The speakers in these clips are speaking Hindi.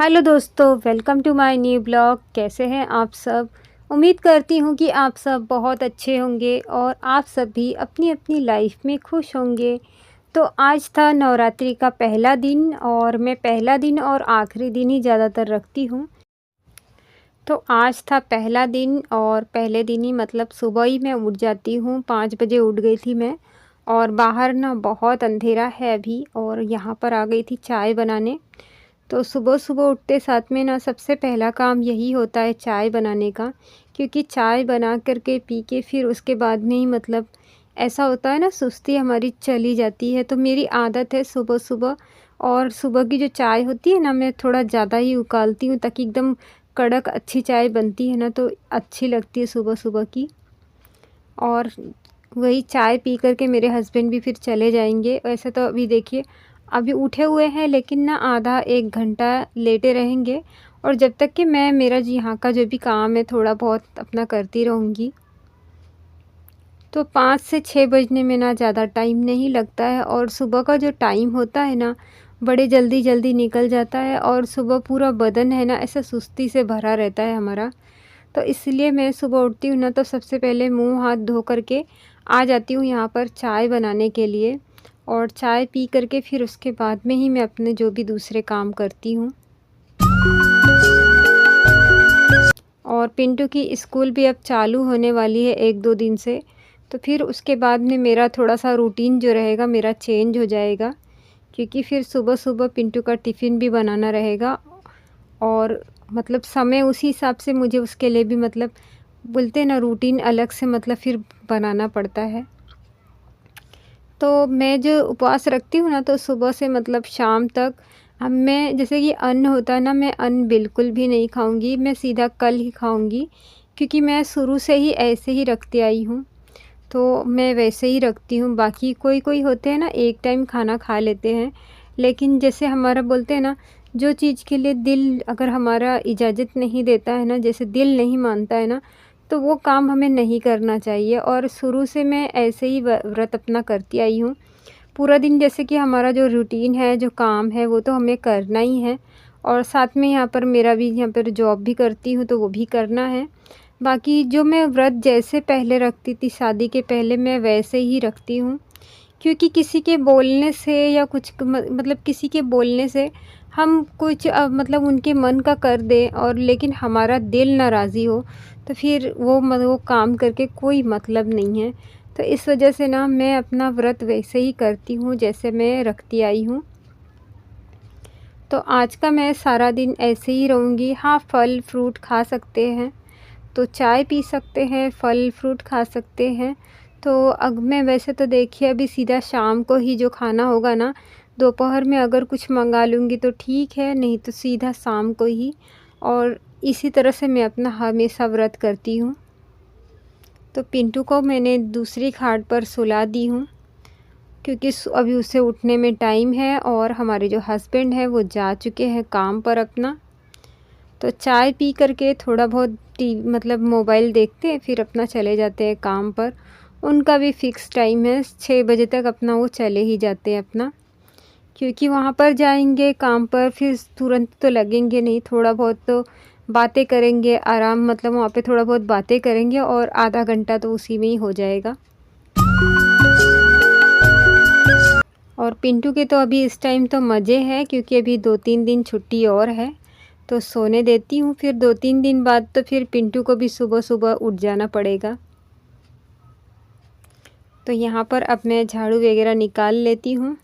हेलो दोस्तों, welcome to my new blog. कैसे हैं आप सब? उम्मीद करती हूँ कि आप सब बहुत अच्छे होंगे और आप सब भी अपनी अपनी लाइफ में खुश होंगे। तो आज था नवरात्रि का पहला दिन और मैं पहला दिन और आखिरी दिन ही ज़्यादातर रखती हूँ। तो आज था पहला दिन और पहले दिन ही मतलब सुबह ही मैं उठ जाती हूँ, 5 बजे उठ गई थी मैं। और बाहर ना बहुत अंधेरा है अभी और यहाँ पर आ गई थी चाय बनाने। तो सुबह-सुबह उठते साथ में ना सबसे पहला काम यही होता है चाय बनाने का, क्योंकि चाय बना कर के पी के फिर उसके बाद में ही मतलब ऐसा होता है ना सुस्ती हमारी चली जाती है। तो मेरी आदत है सुबह-सुबह और सुबह की जो चाय होती है ना मैं थोड़ा ज़्यादा ही उकालती हूँ ताकि एकदम कड़क अच्छी चाय बनती है ना तो अच्छी लगती है सुबह-सुबह की। और वही चाय पी कर के मेरे हस्बैंड भी फिर चले जाएँगे। वैसे तो अभी देखिए अभी उठे हुए हैं लेकिन ना आधा 1 घंटा लेटे रहेंगे और जब तक कि मैं मेरा यहाँ का जो भी काम है थोड़ा बहुत अपना करती रहूँगी। तो 5 से 6 बजने में ना ज़्यादा टाइम नहीं लगता है और सुबह का जो टाइम होता है ना बड़े जल्दी-जल्दी निकल जाता है और सुबह पूरा बदन है ना ऐसा सुस्ती से भरा रहता है हमारा। तो इसलिए मैं सुबह उठती हूँ ना तो सबसे पहले मुँह हाथ धो कर के आ जाती हूँ यहाँ पर चाय बनाने के लिए और चाय पी कर के फिर उसके बाद में ही मैं अपने जो भी दूसरे काम करती हूँ। और पिंटू की स्कूल भी अब चालू होने वाली है 1-2 दिन से, तो फिर उसके बाद में मेरा थोड़ा-सा रूटीन जो रहेगा मेरा चेंज हो जाएगा, क्योंकि फिर सुबह-सुबह पिंटू का टिफ़िन भी बनाना रहेगा और मतलब समय उसी हिसाब से मुझे उसके लिए भी मतलब बोलते हैं ना रूटीन अलग से मतलब फिर बनाना पड़ता है। तो मैं जो उपवास रखती हूँ ना तो सुबह से मतलब शाम तक अब मैं जैसे कि अन्न होता है ना मैं अन्न बिल्कुल भी नहीं खाऊँगी, मैं सीधा कल ही खाऊँगी क्योंकि मैं शुरू से ही ऐसे ही रखती आई हूँ। तो मैं वैसे ही रखती हूँ, बाकी कोई-कोई होते हैं ना एक टाइम खाना खा लेते हैं, लेकिन जैसे हमारा बोलते हैं ना जो चीज़ के लिए दिल अगर हमारा इजाज़त नहीं देता है ना, जैसे दिल नहीं मानता है ना, तो वो काम हमें नहीं करना चाहिए और शुरू से मैं ऐसे ही व्रत अपना करती आई हूँ। पूरा दिन जैसे कि हमारा जो रूटीन है, जो काम है, वो तो हमें करना ही है और साथ में यहाँ पर मेरा भी यहाँ पर जॉब भी करती हूँ, तो वो भी करना है। बाकी जो मैं व्रत जैसे पहले रखती थी शादी के पहले, मैं वैसे ही रखती हूँ। क्योंकि किसी के बोलने से या कुछ मतलब किसी के बोलने से हम कुछ मतलब उनके मन का कर दें और लेकिन हमारा दिल ना राज़ी हो, तो फिर वो काम करके कोई मतलब नहीं है। तो इस वजह से ना मैं अपना व्रत वैसे ही करती हूँ जैसे मैं रखती आई हूँ। तो आज का मैं सारा दिन ऐसे ही रहूँगी। हाँ, फल फ्रूट खा सकते हैं, तो चाय पी सकते हैं, फल फ्रूट खा सकते हैं। तो अब मैं वैसे तो देखिए अभी सीधा शाम को ही जो खाना होगा ना, दोपहर में अगर कुछ मँगा लूँगी तो ठीक है, नहीं तो सीधा शाम को ही। और इसी तरह से मैं अपना हमेशा व्रत करती हूँ। तो पिंटू को मैंने दूसरी खाट पर सुला दी हूँ क्योंकि अभी उसे उठने में टाइम है और हमारे जो हस्बैंड हैं वो जा चुके हैं काम पर अपना। तो चाय पी कर के थोड़ा बहुत मतलब मोबाइल देखते हैं फिर अपना चले जाते हैं काम पर। उनका भी फ़िक्स टाइम है, 6 बजे तक अपना वो चले ही जाते हैं अपना। क्योंकि वहाँ पर जाएँगे काम पर फिर तुरंत तो लगेंगे नहीं, थोड़ा बहुत तो बातें करेंगे, आराम मतलब वहाँ पे थोड़ा बहुत बातें करेंगे और आधा घंटा तो उसी में ही हो जाएगा। और पिंटू के तो अभी इस टाइम तो मज़े हैं क्योंकि अभी 2-3 दिन छुट्टी और है, तो सोने देती हूँ। फिर 2-3 दिन बाद तो फिर पिंटू को भी सुबह-सुबह उठ जाना पड़ेगा। तो यहाँ पर अब मैं झाड़ू वगैरह निकाल लेती हूँ।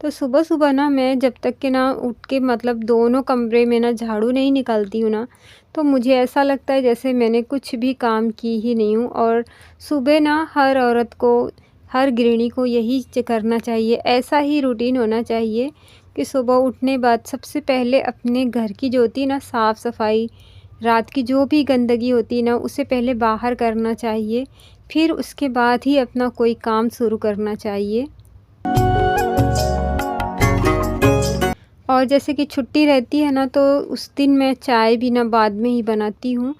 तो सुबह-सुबह ना मैं जब तक कि ना उठ के मतलब दोनों कमरे में ना झाड़ू नहीं निकालती हूँ ना, तो मुझे ऐसा लगता है जैसे मैंने कुछ भी काम की ही नहीं हूँ। और सुबह ना हर औरत को, हर गृहिणी को यही करना चाहिए, ऐसा ही रूटीन होना चाहिए कि सुबह उठने बाद सबसे पहले अपने घर की जो होती है ना साफ़-सफ़ाई, रात की जो भी गंदगी होती है ना उसे पहले बाहर करना चाहिए, फिर उसके बाद ही अपना कोई काम शुरू करना चाहिए। और जैसे कि छुट्टी रहती है ना तो उस दिन मैं चाय भी ना बाद में ही बनाती हूँ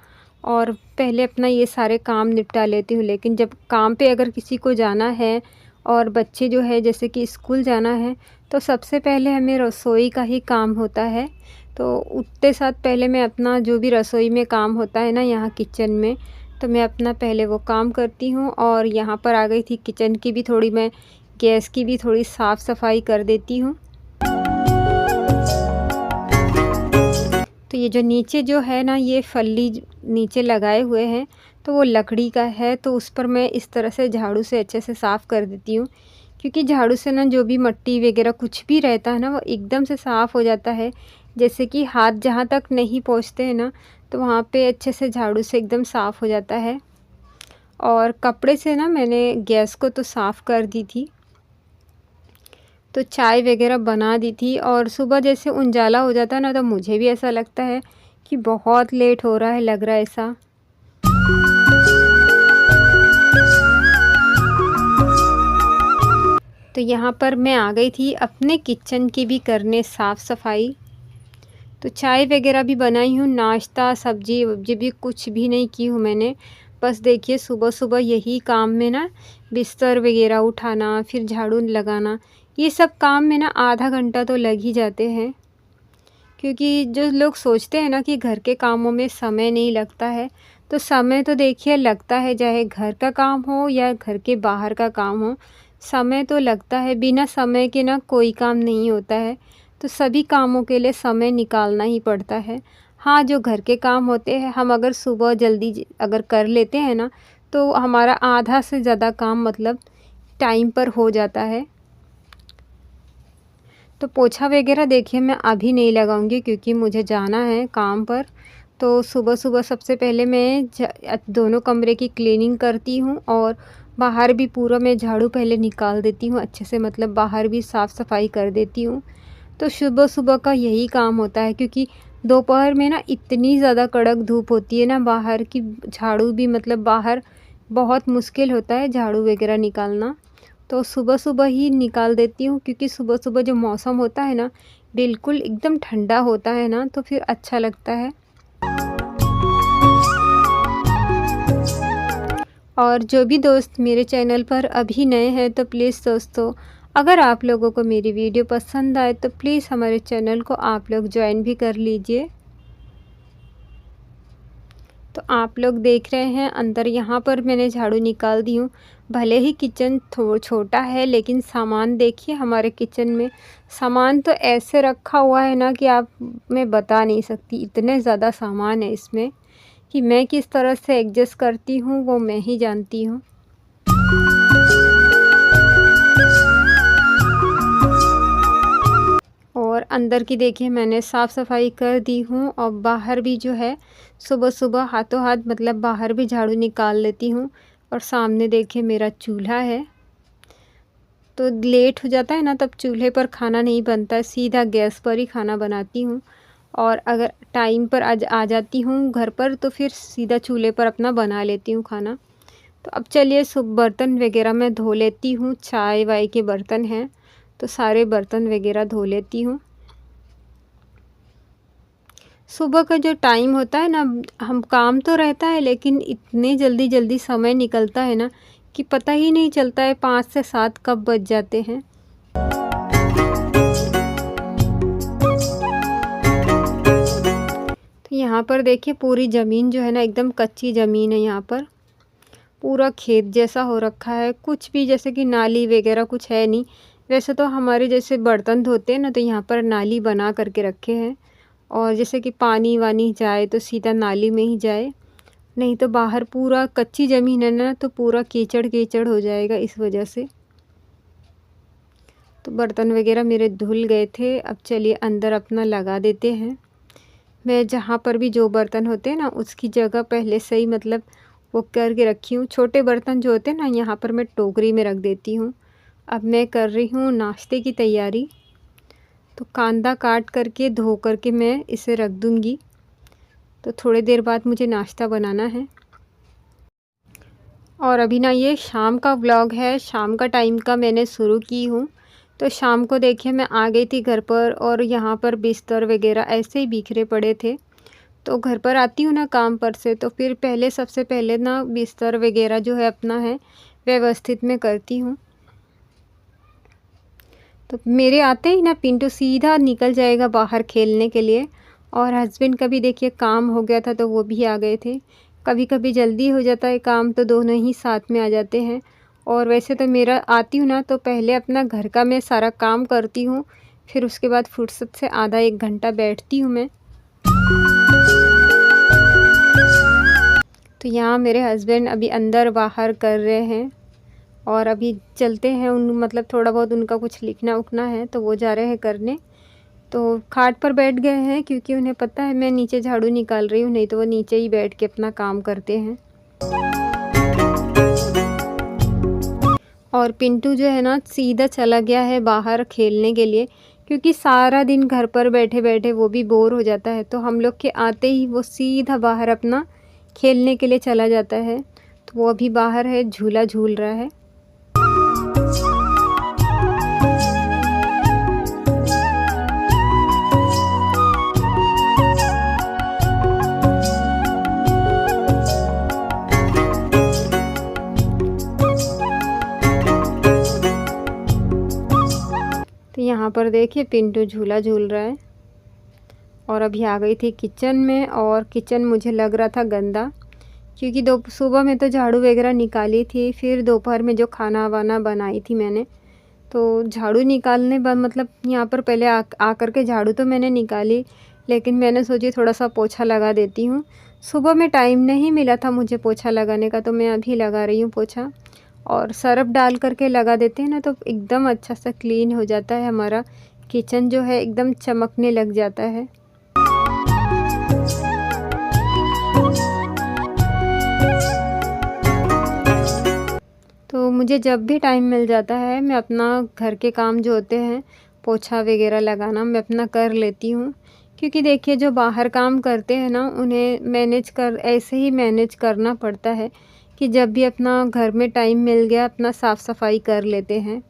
और पहले अपना ये सारे काम निपटा लेती हूँ। लेकिन जब काम पे अगर किसी को जाना है और बच्चे जो है जैसे कि स्कूल जाना है, तो सबसे पहले हमें रसोई का ही काम होता है। तो उठते साथ पहले मैं अपना जो भी रसोई में काम होता है ना यहाँ किचन में, तो मैं अपना पहले वो काम करती हूँ। और यहाँ पर आ गई थी किचन की भी थोड़ी मैं गैस की भी थोड़ी साफ़ सफाई कर देती हूँ। तो ये जो नीचे जो है ना ये फल्ली नीचे लगाए हुए हैं, तो वो लकड़ी का है, तो उस पर मैं इस तरह से झाड़ू से अच्छे से साफ़ कर देती हूँ। क्योंकि झाड़ू से ना जो भी मिट्टी वगैरह कुछ भी रहता है ना वो एकदम से साफ़ हो जाता है। जैसे कि हाथ जहाँ तक नहीं पहुँचते हैं ना, तो वहाँ पे अच्छे से झाड़ू से एकदम साफ़ हो जाता है। और कपड़े से ना मैंने गैस को तो साफ़ कर दी थी, तो चाय वगैरह बना दी थी। और सुबह जैसे उजाला हो जाता है ना, तो मुझे भी ऐसा लगता है कि बहुत लेट हो रहा है, लग रहा है ऐसा। तो यहाँ पर मैं आ गई थी अपने किचन की भी करने साफ़ सफाई। तो चाय वगैरह भी बनाई हूँ, नाश्ता सब्जी वब्जी भी कुछ भी नहीं की हूँ मैंने। बस देखिए सुबह सुबह यही काम में ना बिस्तर वगैरह उठाना, फिर झाड़ू लगाना, ये सब काम में ना आधा घंटा तो लग ही जाते हैं। क्योंकि जो लोग सोचते हैं ना कि घर के कामों में समय नहीं लगता है, तो समय तो देखिए लगता है, चाहे घर का काम हो या घर के बाहर का काम हो, समय तो लगता है। बिना समय के ना कोई काम नहीं होता है, तो सभी कामों के लिए समय निकालना ही पड़ता है। हाँ, जो घर के काम होते हैं हम अगर सुबह जल्दी अगर कर लेते हैं ना, तो हमारा आधा से ज़्यादा काम मतलब टाइम पर हो जाता है। तो पोछा वगैरह देखिए मैं अभी नहीं लगाऊंगी क्योंकि मुझे जाना है काम पर। तो सुबह-सुबह सबसे पहले मैं दोनों कमरे की क्लीनिंग करती हूँ और बाहर भी पूरा मैं झाड़ू पहले निकाल देती हूँ अच्छे से, मतलब बाहर भी साफ़ सफाई कर देती हूँ। तो सुबह-सुबह का यही काम होता है क्योंकि दोपहर में ना इतनी ज़्यादा कड़क धूप होती है ना, बाहर की झाड़ू भी मतलब बाहर बहुत मुश्किल होता है झाड़ू वगैरह निकालना। तो सुबह-सुबह ही निकाल देती हूँ क्योंकि सुबह-सुबह जो मौसम होता है ना, बिल्कुल एकदम ठंडा होता है ना, तो फिर अच्छा लगता है। और जो भी दोस्त मेरे चैनल पर अभी नए हैं तो प्लीज़ दोस्तों, अगर आप लोगों को मेरी वीडियो पसंद आए तो प्लीज़ हमारे चैनल को आप लोग ज्वाइन भी कर लीजिए। तो आप लोग देख रहे हैं अंदर यहाँ पर मैंने झाड़ू निकाल दी हूँ। भले ही किचन छोटा है लेकिन सामान देखिए हमारे किचन में, सामान तो ऐसे रखा हुआ है ना कि आप मैं बता नहीं सकती, इतने ज़्यादा सामान है इसमें कि मैं किस तरह से एडजस्ट करती हूँ वो मैं ही जानती हूँ। और अंदर की देखिए मैंने साफ़ सफाई कर दी हूँ और बाहर भी जो है सुबह-सुबह हाथों हाथ मतलब बाहर भी झाड़ू निकाल लेती हूँ। और सामने देखिए मेरा चूल्हा है, तो लेट हो जाता है ना तब चूल्हे पर खाना नहीं बनता है, सीधा गैस पर ही खाना बनाती हूँ। और अगर टाइम पर आज आ जाती हूँ घर पर तो फिर सीधा चूल्हे पर अपना बना लेती हूँ खाना। तो अब चलिए सब बर्तन वगैरह मैं धो लेती हूँ, चाय वाय के बर्तन हैं तो सारे बर्तन वगैरह धो लेती हूँ। सुबह का जो टाइम होता है ना, हम काम तो रहता है लेकिन इतने जल्दी-जल्दी समय निकलता है ना कि पता ही नहीं चलता है 5 से 7 कब बज जाते हैं। तो यहाँ पर देखिए पूरी ज़मीन जो है ना एकदम कच्ची ज़मीन है, यहाँ पर पूरा खेत जैसा हो रखा है, कुछ भी जैसे कि नाली वगैरह कुछ है नहीं। वैसे तो हमारे जैसे बर्तन धोते हैं ना तो यहाँ पर नाली बना करके रखे हैं, और जैसे कि पानी वानी जाए तो सीधा नाली में ही जाए, नहीं तो बाहर पूरा कच्ची ज़मीन है ना तो पूरा कीचड़-कीचड़ हो जाएगा इस वजह से। तो बर्तन वगैरह मेरे धुल गए थे, अब चलिए अंदर अपना लगा देते हैं। मैं जहाँ पर भी जो बर्तन होते हैं ना उसकी जगह पहले से ही मतलब वो करके रखी हूँ। छोटे बर्तन जो होते हैं ना यहाँ पर मैं टोकरी में रख देती हूँ। अब मैं कर रही हूँ नाश्ते की तैयारी, तो कांदा काट करके धो करके मैं इसे रख दूँगी। तो थोड़ी देर बाद मुझे नाश्ता बनाना है। और अभी ना ये शाम का व्लॉग है, शाम का टाइम का मैंने शुरू की हूँ। तो शाम को देखिए मैं आ गई थी घर पर और यहाँ पर बिस्तर वगैरह ऐसे ही बिखरे पड़े थे। तो घर पर आती हूँ ना काम पर से तो फिर पहले सबसे पहले ना बिस्तर वगैरह जो है अपना है व्यवस्थित मैं करती हूँ। तो मेरे आते ही ना पिंटू सीधा निकल जाएगा बाहर खेलने के लिए, और हस्बैंड का भी देखिए काम हो गया था तो वो भी आ गए थे। कभी-कभी जल्दी हो जाता है काम तो दोनों ही साथ में आ जाते हैं। और वैसे तो मेरा आती हूँ ना तो पहले अपना घर का मैं सारा काम करती हूँ, फिर उसके बाद फुर्सत से आधा 1 घंटा बैठती हूँ मैं। तो यहाँ मेरे हस्बैंड अभी अंदर-बाहर कर रहे हैं और अभी चलते हैं उन मतलब थोड़ा बहुत उनका कुछ लिखना-उखना है तो वो जा रहे हैं करने। तो खाट पर बैठ गए हैं क्योंकि उन्हें पता है मैं नीचे झाड़ू निकाल रही हूँ, नहीं तो वो नीचे ही बैठ के अपना काम करते हैं। और पिंटू जो है ना सीधा चला गया है बाहर खेलने के लिए, क्योंकि सारा दिन घर पर बैठे-बैठे वो भी बोर हो जाता है। तो हम लोग के आते ही वो सीधा बाहर अपना खेलने के लिए चला जाता है। तो वो अभी बाहर है, झूला झूल रहा है। तो यहाँ पर देखिए पिंटू झूला झूल रहा है। और अभी आ गई थी किचन में और किचन मुझे लग रहा था गंदा, क्योंकि सुबह में तो झाड़ू वगैरह निकाली थी, फिर दोपहर में जो खाना-वाना बनाई थी मैंने, तो झाड़ू निकालने बाद मतलब यहाँ पर पहले आकर के झाड़ू तो मैंने निकाली, लेकिन मैंने सोची थोड़ा-सा पोछा लगा देती हूँ। सुबह में टाइम नहीं मिला था मुझे पोछा लगाने का, तो मैं अभी लगा रही हूँ पोछा। और सर्फ़ डाल कर के लगा देते हैं ना तो एकदम अच्छा सा क्लीन हो जाता है, हमारा किचन जो है एकदम चमकने लग जाता है। तो मुझे जब भी टाइम मिल जाता है मैं अपना घर के काम जो होते हैं पोछा वगैरह लगाना मैं अपना कर लेती हूँ, क्योंकि देखिए जो बाहर काम करते हैं ना उन्हें ऐसे ही मैनेज करना पड़ता है कि जब भी अपना घर में टाइम मिल गया अपना साफ़ सफाई कर लेते हैं।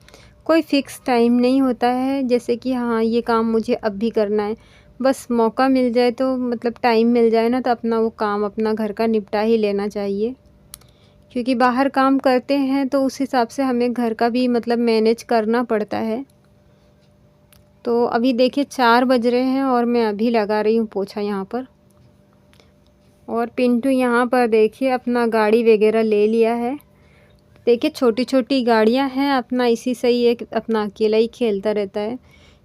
कोई फ़िक्स टाइम नहीं होता है जैसे कि हाँ ये काम मुझे अब भी करना है, बस मौका मिल जाए तो मतलब टाइम मिल जाए ना तो अपना वो काम अपना घर का निपटा ही लेना चाहिए। क्योंकि बाहर काम करते हैं तो उस हिसाब से हमें घर का भी मतलब मैनेज करना पड़ता है। तो अभी देखिए 4 बज रहे हैं और मैं अभी लगा रही हूँ पोछा यहाँ पर। और पिंटू यहाँ पर देखिए अपना गाड़ी वगैरह ले लिया है। देखिए छोटी-छोटी गाड़ियाँ हैं, अपना इसी से ही एक अपना अकेला ही खेलता रहता है।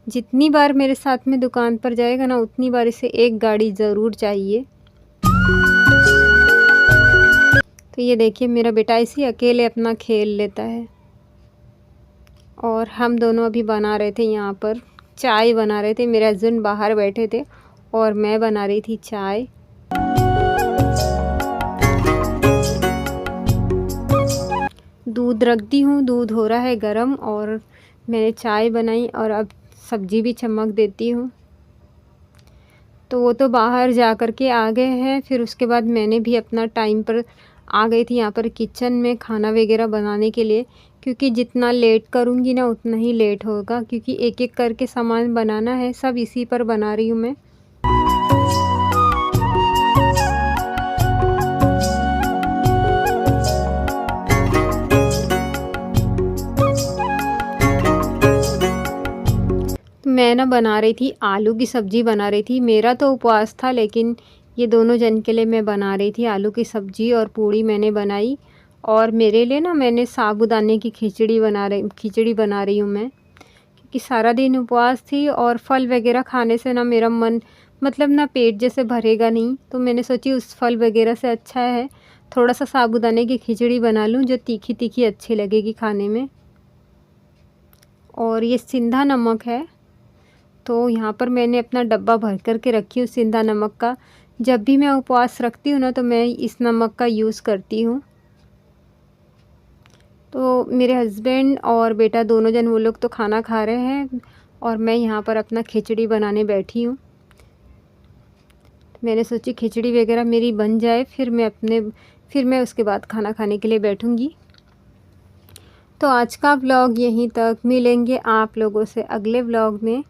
जितनी बार मेरे साथ में दुकान पर जाएगा ना उतनी बार इसे एक गाड़ी ज़रूर चाहिए। तो ये देखिए मेरा बेटा इसी अकेले अपना खेल लेता है। और हम दोनों अभी बना रहे थे यहाँ पर चाय बना रहे थे, मेरे हस्बैंड बाहर बैठे थे और मैं बना रही थी चाय। दूध रख दी हूँ, दूध हो रहा है गरम और मैंने चाय बनाई और अब सब्ज़ी भी चमक देती हूँ। तो वो तो बाहर जा कर के आ गए हैं, फिर उसके बाद मैंने भी अपना टाइम पर आ गई थी यहाँ पर किचन में खाना वगैरह बनाने के लिए, क्योंकि जितना लेट करूँगी ना उतना ही लेट होगा, क्योंकि एक-एक करके सामान बनाना है, सब इसी पर बना रही हूँ मैं। मैं ना बना रही थी आलू की सब्ज़ी बना रही थी, मेरा तो उपवास था लेकिन ये दोनों जन के लिए मैं बना रही थी आलू की सब्ज़ी और पूड़ी मैंने बनाई। और मेरे लिए ना मैंने साबूदाने की खिचड़ी बना रही हूँ मैं, क्योंकि सारा दिन उपवास थी और फल वगैरह खाने से ना मेरा मन मतलब ना पेट जैसे भरेगा नहीं, तो मैंने सोची उस फल वगैरह से अच्छा है थोड़ा सा साबूदाने की खिचड़ी बना लूँ जो तीखी-तीखी अच्छी लगेगी खाने में। और ये सिंधा नमक है, तो यहाँ पर मैंने अपना डब्बा भर कर के रखी हूँ सिंधा नमक का। जब भी मैं उपवास रखती हूँ ना तो मैं इस नमक का यूज़ करती हूँ। तो मेरे हस्बैंड और बेटा दोनों जन वो लोग तो खाना खा रहे हैं और मैं यहाँ पर अपना खिचड़ी बनाने बैठी हूँ। मैंने सोची खिचड़ी वगैरह मेरी बन जाए फिर मैं उसके बाद खाना खाने के लिए बैठूँगी। तो आज का व्लॉग यहीं तक, मिलेंगे आप लोगों से अगले व्लॉग में।